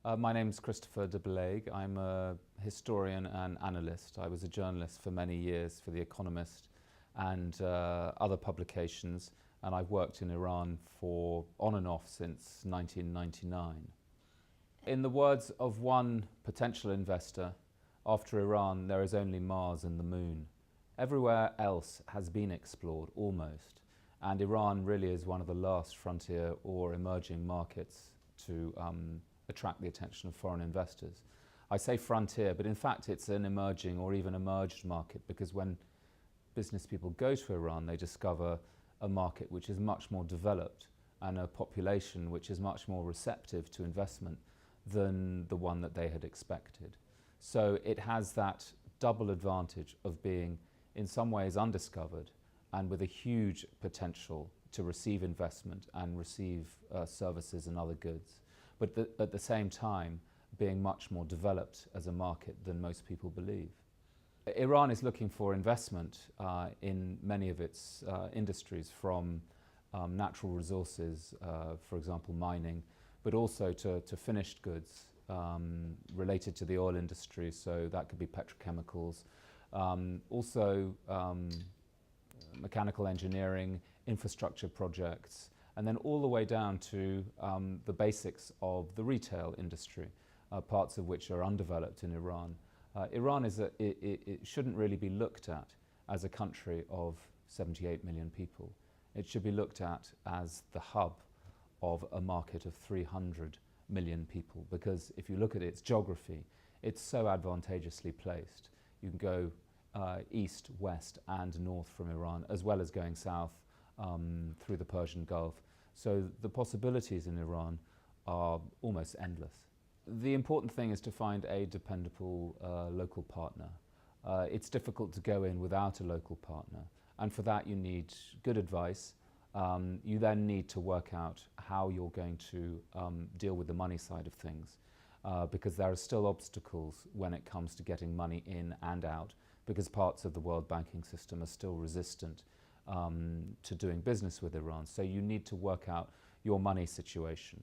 My name's Christopher de Beleg. I'm a historian and analyst. I was a journalist for many years for The Economist and other publications, and I've worked in Iran for on and off since 1999. In the words of one potential investor, after Iran there is only Mars and the Moon. Everywhere else has been explored, almost, and Iran really is one of the last frontier or emerging markets to attract the attention of foreign investors. I say frontier, but in fact it's an emerging or even emerged market, because when business people go to Iran, they discover a market which is much more developed and a population which is much more receptive to investment than the one that they had expected. So it has that double advantage of being in some ways undiscovered and with a huge potential to receive investment and receive services and other goods, but at the same time being much more developed as a market than most people believe. Iran is looking for investment in many of its industries, from natural resources, for example mining, but also to finished goods related to the oil industry, so that could be petrochemicals, also mechanical engineering, infrastructure projects, and then all the way down to the basics of the retail industry, parts of which are undeveloped in Iran. Iran it shouldn't really be looked at as a country of 78 million people. It should be looked at as the hub of a market of 300 million people, because if you look at its geography, it's so advantageously placed. You can go east, west and north from Iran, as well as going south through the Persian Gulf. So the possibilities in Iran are almost endless. The important thing is to find a dependable local partner. It's difficult to go in without a local partner, and for that you need good advice. You then need to work out how you're going to deal with the money side of things, because there are still obstacles when it comes to getting money in and out, because parts of the world banking system are still resistant to doing business with Iran. So you need to work out your money situation.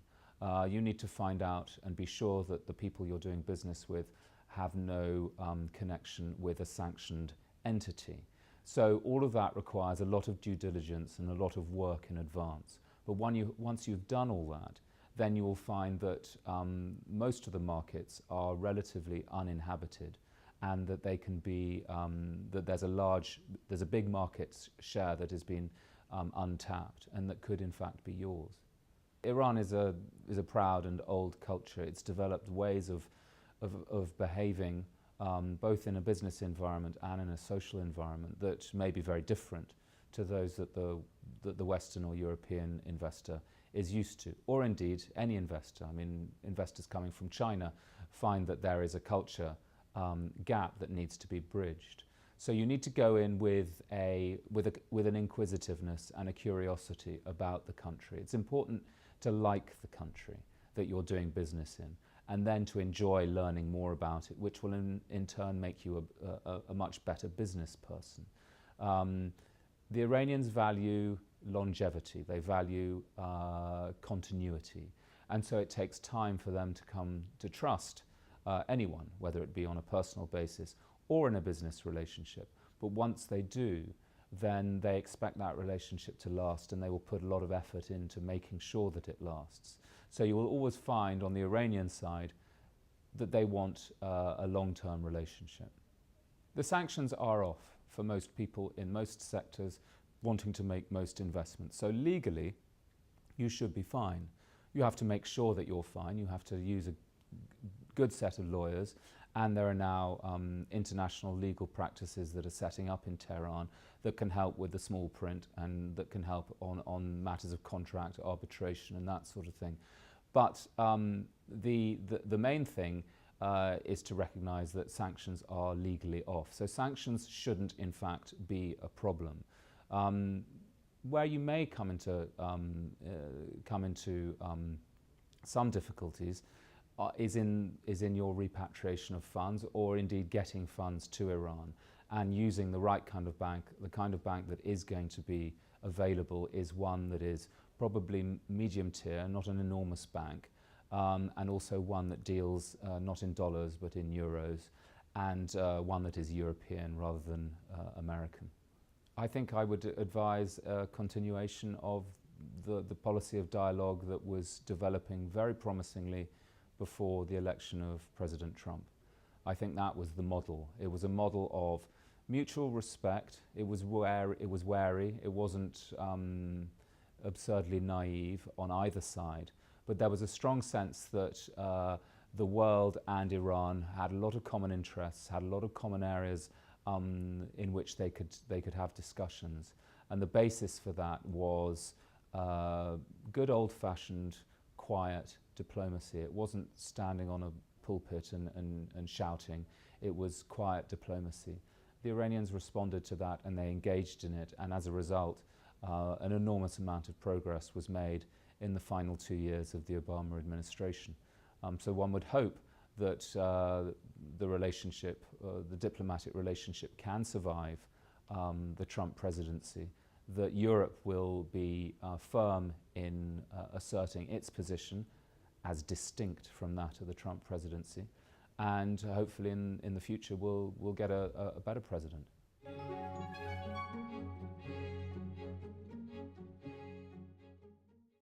You need to find out and be sure that the people you're doing business with have no connection with a sanctioned entity. So all of that requires a lot of due diligence and a lot of work in advance. But once you've done all that, then you will find that most of the markets are relatively uninhabited, and that they can be that there's a big market share that has been untapped and that could in fact be yours. Iran is a proud and old culture. It's developed ways of behaving both in a business environment and in a social environment that may be very different to those that the Western or European investor is used to, or indeed any investor. I mean, investors coming from China find that there is a culture gap that needs to be bridged. So you need to go in with an inquisitiveness and a curiosity about the country. It's important to like the country that you're doing business in, and then to enjoy learning more about it, which will in turn make you a much better business person. The Iranians value longevity, they value continuity, and so it takes time for them to come to trust anyone, whether it be on a personal basis or in a business relationship. But once they do, then they expect that relationship to last, and they will put a lot of effort into making sure that it lasts. So you will always find on the Iranian side that they want a long-term relationship. The sanctions are off for most people in most sectors wanting to make most investments. So legally, you should be fine. You have to make sure that you're fine. You have to use a good set of lawyers, and there are now international legal practices that are setting up in Tehran that can help with the small print and that can help on matters of contract arbitration and that sort of thing. But the main thing is to recognize that sanctions are legally off. So sanctions shouldn't in fact be a problem. Where you may come into some difficulties is in your repatriation of funds, or indeed getting funds to Iran, and using the right kind of bank. The kind of bank that is going to be available is one that is probably medium tier, not an enormous bank, and also one that deals not in dollars but in euros, and one that is European rather than American. I think I would advise a continuation of the policy of dialogue that was developing very promisingly before the election of President Trump. I think that was the model. It was a model of mutual respect. It was wary. It wasn't absurdly naive on either side. But there was a strong sense that the world and Iran had a lot of common interests, had a lot of common areas in which they could have discussions. And the basis for that was good old-fashioned, quiet diplomacy. It wasn't standing on a pulpit and shouting. It was quiet diplomacy. The Iranians responded to that and they engaged in it, and as a result, an enormous amount of progress was made in the final 2 years of the Obama administration. So one would hope that the relationship, the diplomatic relationship, can survive the Trump presidency, that Europe will be firm in asserting its position as distinct from that of the Trump presidency, and hopefully in the future we'll get a better president.